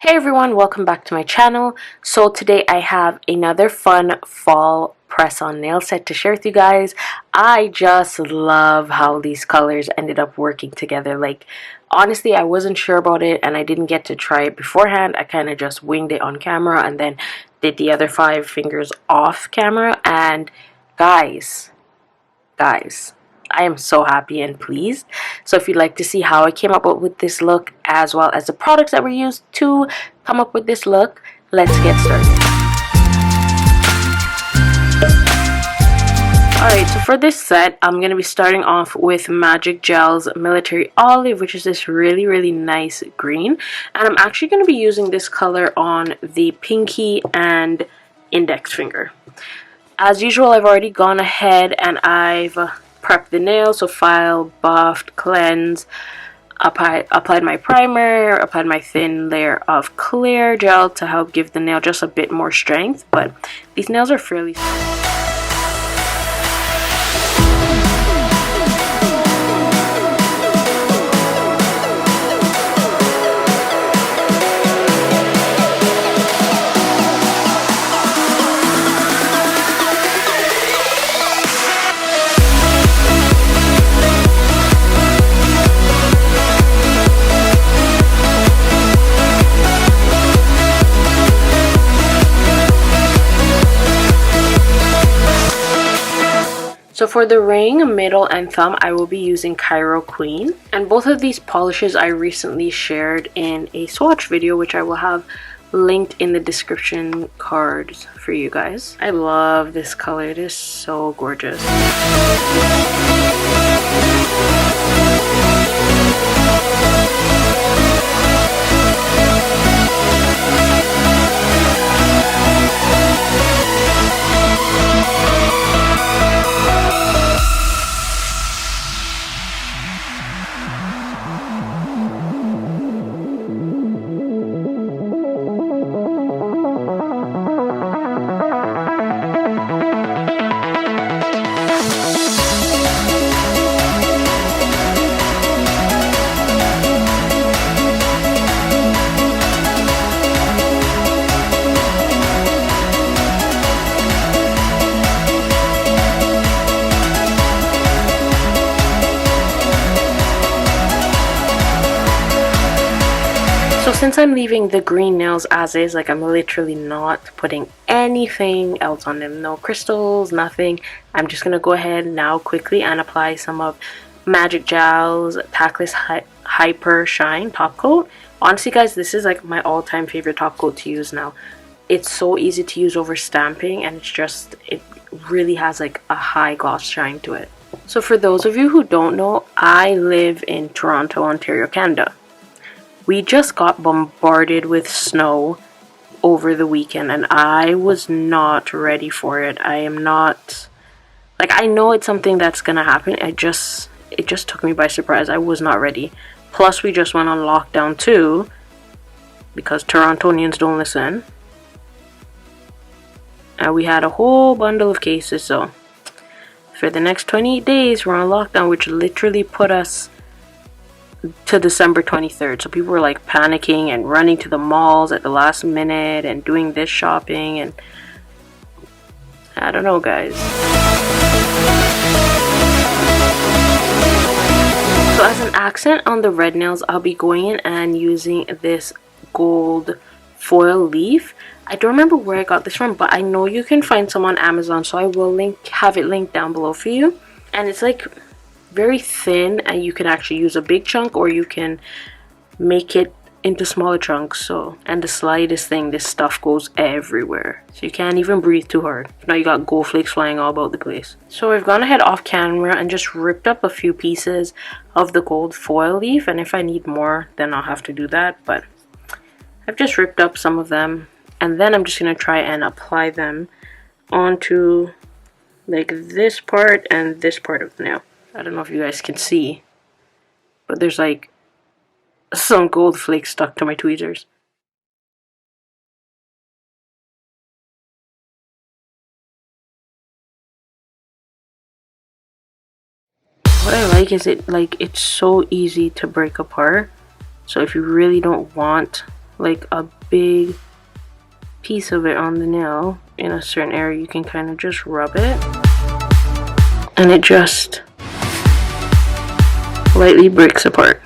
Hey everyone, welcome back to my channel. So today I have another fun fall press-on nail set to share with you guys. I just love how these colors ended up working together. Like, honestly, I wasn't sure about it and I didn't get to try it beforehand. I kind of just winged it on camera and then did the other 5 fingers off camera. And guys, I am so happy and pleased. So if you'd like to see how I came up with this look, as well as the products that were used to come up with this look, let's get started. Alright, so for this set, I'm going to be starting off with Magic Gel's Military Olive, which is this really nice green. And I'm actually going to be using this color on the pinky and index finger. As usual, I've already gone ahead and I've prepped the nail, so file, buffed, cleanse, applied my primer, applied my thin layer of clear gel to help give the nail just a bit more strength, but these nails are fairly So for the ring, middle, and thumb, I will be using Cairo Queen. And both of these polishes I recently shared in a swatch video, which I will have linked in the description cards for you guys. I love this color. It is so gorgeous. So since I'm leaving the green nails as is, like I'm literally not putting anything else on them, no crystals, nothing, I'm just going to go ahead now quickly and apply some of Magic Gel's Tackless Hypershine top coat. Honestly guys, this is like my all-time favorite top coat to use now. It's so easy to use over stamping and it really has like a high gloss shine to it. So for those of you who don't know, I live in Toronto, Ontario, Canada. We just got bombarded with snow over the weekend and I was not ready for it. I am not, like, I know it's something that's gonna happen. It just took me by surprise. I was not ready. Plus we just went on lockdown too because Torontonians don't listen. And we had a whole bundle of cases, so for the next 28 days we're on lockdown, which literally put us to December 23rd. So people were like panicking and running to the malls at the last minute and doing this shopping, and I don't know guys. So as an accent on the red nails, I'll be going in and using this gold foil leaf. I don't remember where I got this from, but I know you can find some on Amazon, so I will have it linked down below for you. And it's like very thin and you can actually use a big chunk or you can make it into smaller chunks. So, and the slightest thing, this stuff goes everywhere, so you can't even breathe too hard. Now you got gold flakes flying all about the place. So I've gone ahead off camera and just ripped up a few pieces of the gold foil leaf, and if I need more then I'll have to do that, but I've just ripped up some of them and then I'm just going to try and apply them onto like this part and this part of the nail. I don't know if you guys can see, but there's like some gold flakes stuck to my tweezers. What I like is it's so easy to break apart. So if you really don't want like a big piece of it on the nail in a certain area, you can kind of just rub it and it just lightly breaks apart.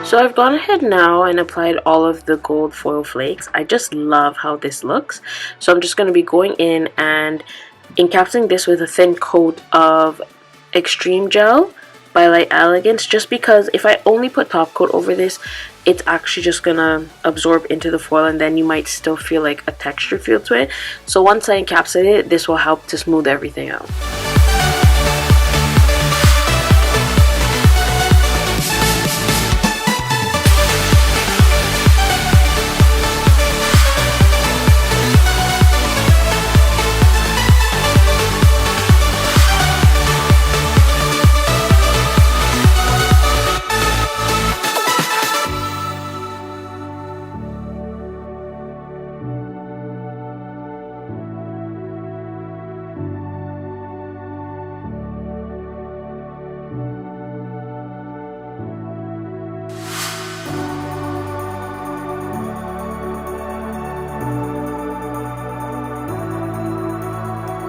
So I've gone ahead now and applied all of the gold foil flakes. I just love how this looks. So I'm just going to be going in and encapsulating this with a thin coat of Extreme Gel by Elegance, just because if I only put top coat over this, it's actually just going to absorb into the foil and then you might still feel like a texture feel to it. So once I encapsulate it, this will help to smooth everything out.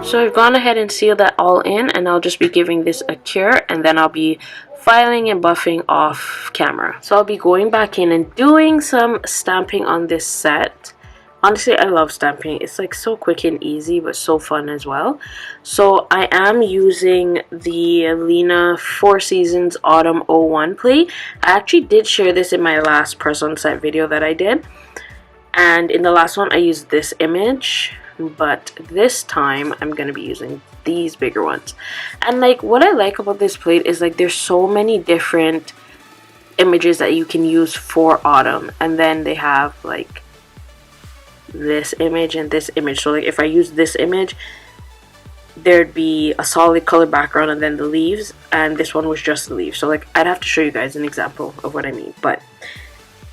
So I've gone ahead and sealed that all in, and I'll just be giving this a cure, and then I'll be filing and buffing off camera. So I'll be going back in and doing some stamping on this set. Honestly, I love stamping. It's like so quick and easy, but so fun as well. So I am using the Lena 4 Seasons Autumn 01 plate. I actually did share this in my last press on set video that I did. And in the last one, I used this image. But this time I'm gonna be using these bigger ones. And like what I like about this plate is like there's so many different images that you can use for autumn, and then they have like this image and this image. So like if I use this image, there'd be a solid color background and then the leaves, and this one was just the leaves. So like I'd have to show you guys an example of what I mean, but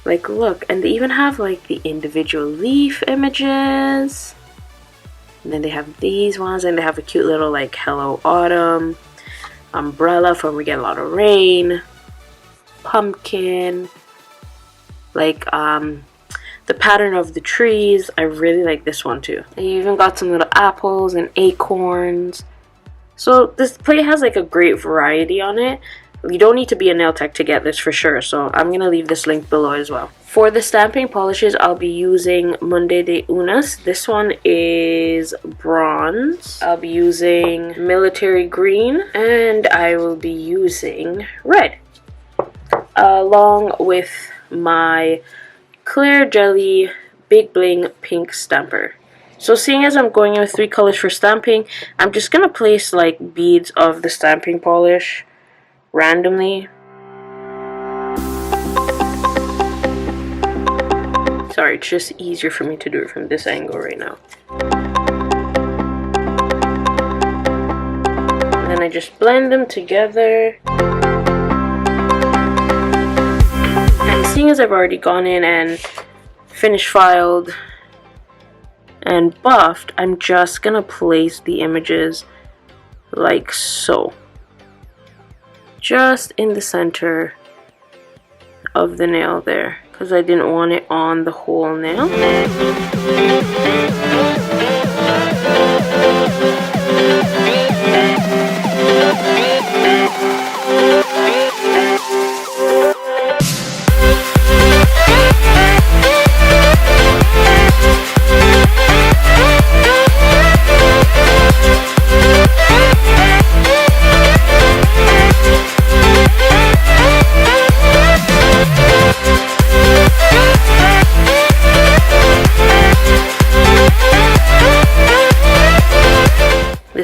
like look, and they even have like the individual leaf images. And then they have these ones, and they have a cute little like Hello Autumn, umbrella from We Get a Lot of Rain, pumpkin, like the pattern of the trees. I really like this one too. And you even got some little apples and acorns. So this plate has like a great variety on it. You don't need to be a nail tech to get this for sure, so I'm going to leave this link below as well. For the stamping polishes, I'll be using Monte de Unas. This one is bronze. I'll be using military green, and I will be using red, along with my clear jelly big bling pink stamper. So seeing as I'm going in with 3 colors for stamping, I'm just going to place like beads of the stamping polish randomly. Sorry, it's just easier for me to do it from this angle right now. And then I just blend them together. And seeing as I've already gone in and finish filed and buffed, I'm just gonna place the images like so. Just in the center of the nail there, because I didn't want it on the whole nail.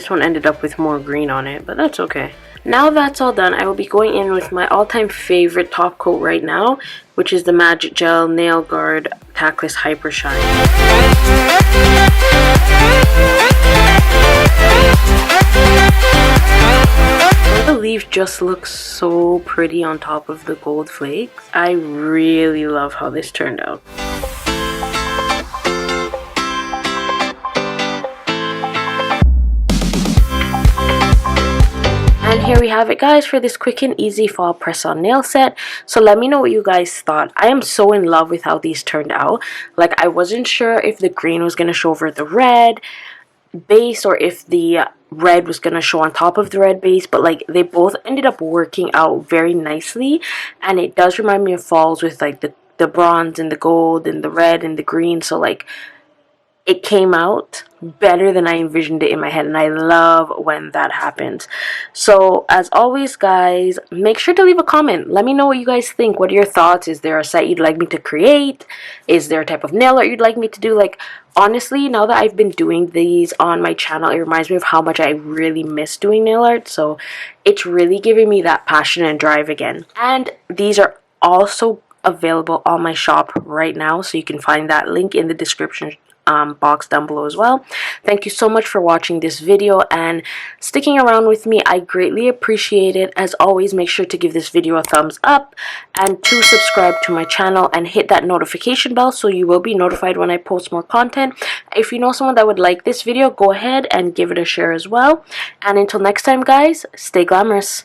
this one ended up with more green on it, but that's okay. Now that's all done, I will be going in with my all-time favorite top coat right now, which is the Magic Gel Nail Guard Tackless Hypershine. The leaf just looks so pretty on top of the gold flakes. I really love how this turned out. And here we have it, guys, for this quick and easy fall press-on nail set. So let me know what you guys thought. I am so in love with how these turned out. Like, I wasn't sure if the green was going to show over the red base or if the red was going to show on top of the red base, but like they both ended up working out very nicely, and it does remind me of falls with like the bronze and the gold and the red and the green. So like it came out better than I envisioned it in my head, and I love when that happens. So as always, guys, make sure to leave a comment. Let me know what you guys think. What are your thoughts? Is there a set you'd like me to create? Is there a type of nail art you'd like me to do? Like, honestly, now that I've been doing these on my channel, it reminds me of how much I really miss doing nail art. So it's really giving me that passion and drive again. And these are also available on my shop right now, so you can find that link in the description box down below as well. Thank you so much for watching this video and sticking around with me. I greatly appreciate it. As always, make sure to give this video a thumbs up and to subscribe to my channel and hit that notification bell so you will be notified when I post more content. If you know someone that would like this video, go ahead and give it a share as well. And until next time, guys, stay glamorous.